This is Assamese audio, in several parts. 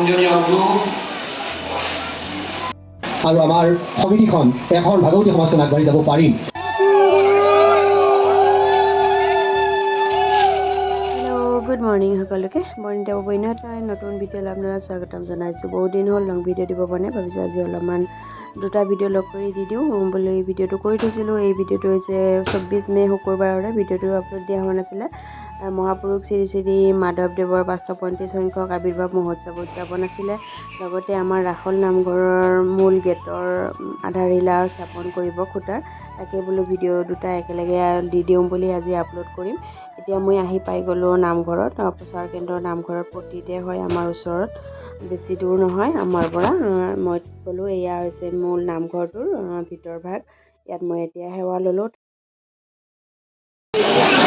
পূজনীয় গুৰু আৰু আমাৰ সমিতিখন এখন ভাগৱতী সমাজখন আগবাঢ়ি যাব পাৰিম। গুড মৰ্ণিং সকলোকে। বনিতা বৈনাথ নতুন ভিডিঅ'লৈ আপোনালোকক স্বাগতম জনাইছোঁ। বহুত দিন হ'ল লং ভিডিঅ' দিব পৰা নাই, ভাবিছোঁ আজি অলপমান দুটা ভিডিঅ' লগ কৰি দি দিওঁ বুলি এই ভিডিঅ'টো কৰি থৈছিলোঁ। এই ভিডিঅ'টো হৈছে 24 মে শুকুৰবাৰৰে। ভিডিঅ'টো আপলোড দিয়া হোৱা নাছিলে। মহাপুৰুষ শ্ৰী শ্ৰী মাধৱদেৱৰ 535 সংখ্যক আৱিৰ্ভাৱ মহোৎসৱ উদযাপন আছিলে। লগতে আমাৰ ৰাসল নামঘৰৰ মূল গেটৰ আধাৰশিলা স্থাপন কৰিব খুঁটাৰ, তাকে বোলো ভিডিঅ' দুটা একেলগে দি দিওঁ বুলি আজি আপলোড কৰিম। এতিয়া মই আহি পাই গ'লোঁ নামঘৰত। প্ৰচাৰ কেন্দ্ৰৰ নামঘৰত প্ৰতিতে হয় আমাৰ ওচৰত, বেছি দূৰ নহয় আমাৰ পৰা। মই গ'লোঁ, এয়া হৈছে মূল নামঘৰটোৰ ভিতৰ ভাগ। ইয়াত মই এতিয়া সেৱা ল'লোঁ।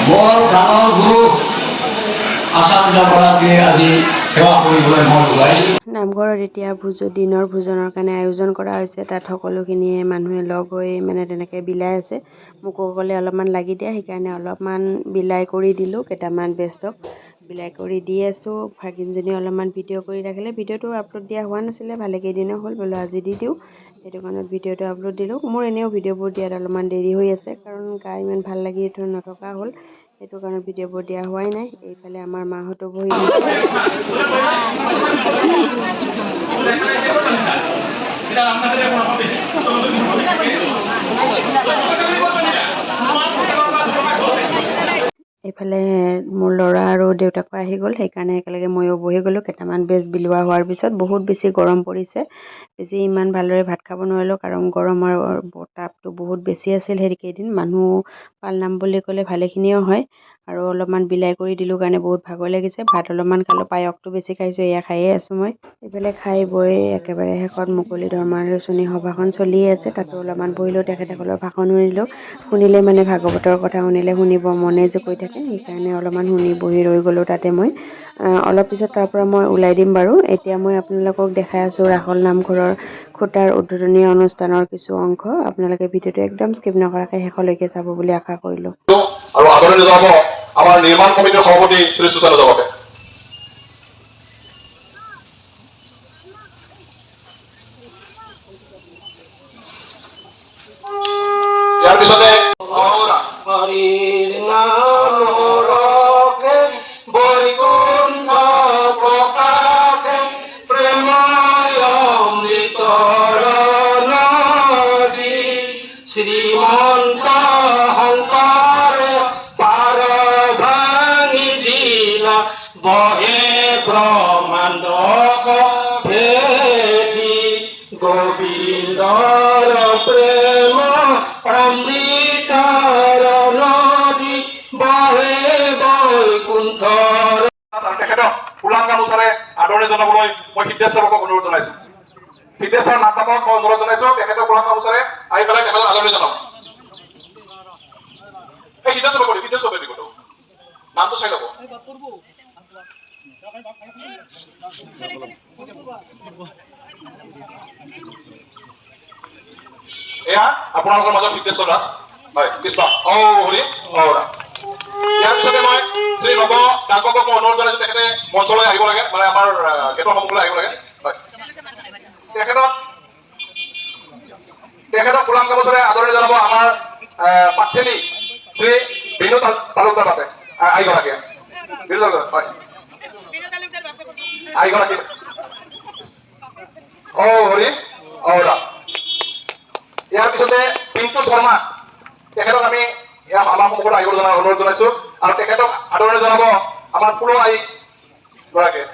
বৰ ডাঙৰ গুৰু আচাৰ্য গৰাকীয়ে আজি সেৱা কৰিবলৈ মন ওলাইছে। নামঘৰত এতিয়া দিনৰ ভোজনৰ কাৰণে আয়োজন কৰা হৈছে। তাত সকলোখিনিয়ে মানুহে লগ হৈ তেনেকৈ বিলাই আছে। মোকো ক'লে অলপমান লাগি দিয়া, সেইকাৰণে অলপমান বিলাই কৰি দিলোঁ। কেইটামান বেষ্টক বিলাই কৰি দি আছোঁ। ভাগিনজনী অলপমান ভিডিঅ' কৰি ৰাখিলে। ভিডিঅ'টো আপলোড দিয়া হোৱা নাছিলে, ভালেকেইদিনো হ'ল, বোলো আজি দি দিওঁ। সেইটো কাৰণত ভিডিঅ'টো আপলোড দিলোঁ। মোৰ এনেও ভিডিঅ'বোৰ দিয়াত অলপমান দেৰি হৈ আছে, কাৰণ গা ইমান ভাল লাগি নথকা হ'ল। সেইটো কাৰণে ভিডিঅ'বোৰ দিয়া হোৱাই নাই। এইফালে আমাৰ মাহঁতো বহি গৈছে। এইফালে মোৰ ল'ৰা আৰু দেউতাকো আহি গ'ল, সেইকাৰণে একেলগে ময়ো বহি গ'লোঁ। কেইটামান বেজ বিলোৱা হোৱাৰ পিছত বহুত বেছি গৰম পৰিছে। বেছি ইমান ভালদৰে ভাত খাব নোৱাৰিলোঁ, কাৰণ গৰমৰ তাপটো বহুত বেছি আছিল সেইকেইদিন। মানুহ পালনাম বুলি ক'লে ভালেখিনিও হয়, আৰু অলপমান বিলাই কৰি দিলোঁ কাৰণে বহুত ভাগৰ লাগিছে। ভাত অলপমান খালোঁ, পায়সটো বেছি খাইছোঁ, এয়া খায়ে আছোঁ মই। এইফালে খাই বৈ একেবাৰে শেষত মুকলি ধৰ্মালোচনী সভাখন চলিয়ে আছে, তাতো অলপমান বহিলোঁ। তেখেতসকলৰ ভাষণ শুনিলোঁ। শুনিলে ভাগৱতৰ কথা শুনিলে শুনিব মনে যে কৈ থাকে, সেইকাৰণে অলপমান শুনি বহি ৰৈ গ'লোঁ তাতে মই। অলপ পিছত তাৰ পৰা মই ওলাই দিম বাৰু। এতিয়া মই আপোনালোকক দেখাই আছোঁ ৰাসল নামঘৰৰ খুঁটাৰ উদ্বোধনী অনুষ্ঠানৰ কিছু অংশ। আপোনালোকে ভিডিঅ'টো একদম স্কিপ নকৰাকৈ শেষলৈকে চাব বুলি আশা কৰিলোঁ। আৰু আদৰণি জনাব আমাৰ নিৰ্মাণ কমিটিৰ সভাপতি শ্ৰী সুশান্ত জগতে। ইয়াৰ পিছতে শ্ৰীমন্ত শংকৰ পাৰ ভাঙি দিলা বহে ব্ৰহ্মাণ্ডক ভেটি গোবিন্দৰ প্ৰেম অমৃতৰ নদী বহে বৈকুণ্ঠৰ। তেখেতক ফুলাং গামোচাৰে আদৰণি জনাবলৈ মই সিদ্ধেশ্বৰক অনুৰোধ জনাইছো। সিদ্ধেশ্বৰ নাটকক মই অনুৰোধ জনাইছো, তেখেতক ফুলাং গামোচাৰে আহি পেলাই তেখেতক আদৰণি জনাব। এই সিদ্ধেশ্বৰ নামটো চাই ল'ব। এয়া আপোনালোকৰ মাজত সিদ্ধেশ্বৰ দাস, হয় কৃষ্ণ হৰি ৰাম। ইয়াৰ পিছতে মই শ্ৰী নৱ ডাকক মই অনুৰোধ জনাইছো, তেখেতে মঞ্চলৈ আহিব লাগে, আমাৰ গেটৰ সন্মুখলৈ আহিব লাগে। হয়, তেখেতক ফুলাম গামোচাৰে আদৰণি জনাব আমাৰ পাঠেনী শ্ৰী বিনু তালুকদাৰ বাপে আইগৰাকীয়ে। বিনু তালুকদাৰ, হয় আইগৰাকী হৰি ৰাম। ইয়াৰ পিছতে পিণ্টু শৰ্মা, তেখেতক আমি আমাৰ সন্মুখত আহিবলৈ অনুৰোধ জনাইছো, আৰু তেখেতক আদৰণি জনাব আমাৰ পুৰ আই গৰাকীয়ে।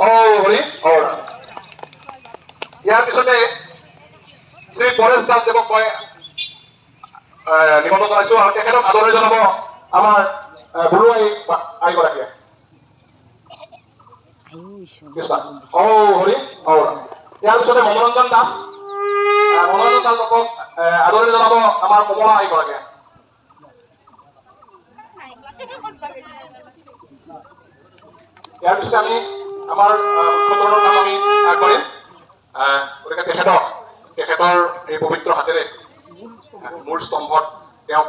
হৰি ৰাম। ইয়াৰ পিছতে শ্ৰী পৰেশ দাসদেৱক মই নিমন্ত্ৰণ জনাইছো, আৰু তেখেতক আদৰণি জনাব আমাৰ গুৰু আইগৰাকীয়ে। হৰি ৰাম। ইয়াৰ পিছতে মনোৰঞ্জন দাস, দাসক আদৰণি জনাব আমাৰ কমলা আইগৰাকীয়ে। ইয়াৰ পিছতে আমি আমাৰ মুখ্যতৰৰ নাম আমি আগবাঢ়িম। গতিকে তেখেতৰ এই পবিত্ৰ হাতেৰে মূল স্তম্ভত তেওঁক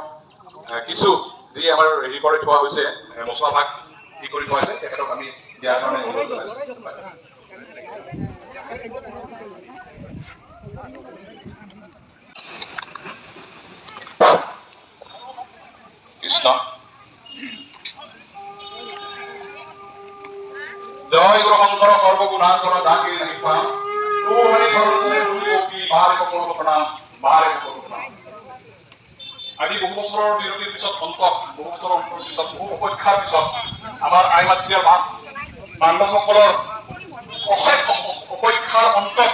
কিছু যি আমাৰ হেৰি কৰি থোৱা হৈছে মছলা ভাগ কি কৰি থোৱা হৈছে তেখেতক আমি দিয়াৰ কাৰণে অনুৰোধ জনাইছোঁ কৃষ্ণ জয় গুৰু শংকৰ সৰ্বগুণাকৰ দাসী নিপা তু হৰি সৰ্বগুণে তুমি অতি বাৰে সকলো প্ৰণাম বাৰে সকলো প্ৰণাম আজি বহু বছৰৰ বিৰতিৰ পিছত অন্তত বহু বছৰৰ পিছত বহু অপেক্ষাৰ পিছত আমাৰ আই মাতৃৰ বান্ধৱসকলৰ অশেষ অপেক্ষাৰ অন্তত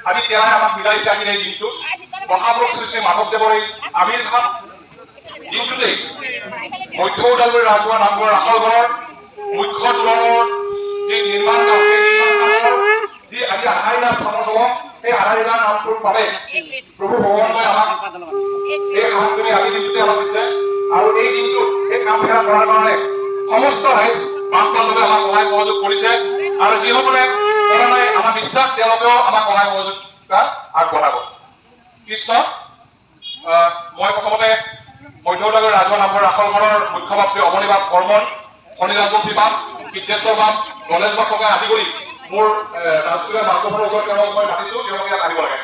আজি তেওঁই আমাক মিলাইছে আজিৰ এই দিনটো মহাপুৰুষ শ্ৰী শ্ৰী মাধৱদেৱৰ এই আবিৰ্ভাৱ দিনটোতেই মধ্য ওদালগুৰি ৰাজহুৱা নামঘৰ ৰাসলঘৰৰ মুখ্য তোৰণৰ যি নিৰ্মাণ কাম সেই নিৰ্মাণ কামৰ যি আজি আধাৰিলা স্থাপন হ'ব সেই আধাৰিলা নামটোৰ বাবে প্ৰভু ভগৱানই আমাক এই সামগ্ৰী আজি দিনটোতে আমাক দিছে আৰু এই দিনটোত এই কাম খেলা কৰাৰ কাৰণে সমস্ত ৰাইজ বামপাণ্ডৱে আমাক সহায় সহযোগ কৰিছে আৰু যিসকলে কৰা নাই আমাৰ বিশ্বাস তেওঁলোকেও আমাক সহায় সহযোগ আগবঢ়াব কৃষ্ণ মই প্ৰথমতে মধ্য ওদালগুৰি ৰাজহুৱা নামঘৰ ৰাসলঘৰৰ মুখ্য বাপ শ্ৰী অৱনীবাপ বৰ্মন শনিৰাজবংশী বাপ সিদ্ধেশ্বৰ বাপ গণেশ বাপ টকা আদি কৰি মোৰ ৰাজহুৱা মাৰ্গখনৰ ওচৰত তেওঁলোকক মই মাতিছোঁ তেওঁলোকে ইয়াত আহিব লাগে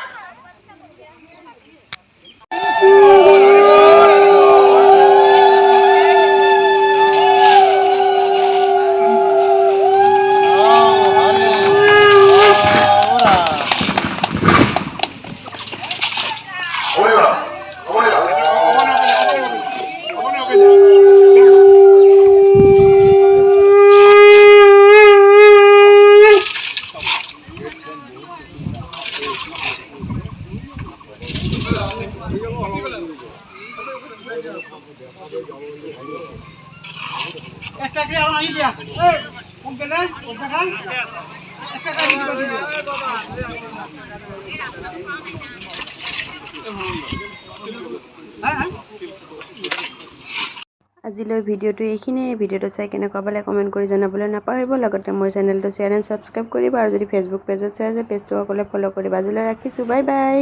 আজিলৈ ভিডিঅ'টো এইখিনিয়ে ভিডিঅ'টো চাই কেনেকুৱা পালে কমেণ্ট কৰি জনাবলৈ নাপাহৰিব লগতে মোৰ চেনেলটো শ্বেয়াৰ এণ্ড ছাবস্ক্ৰাইব কৰিব আৰু যদি ফেচবুক পেজত চাই আছে পেজটো সকলোৱে ফ'ল' কৰিব আজিলৈ ৰাখিছোঁ বাই বাই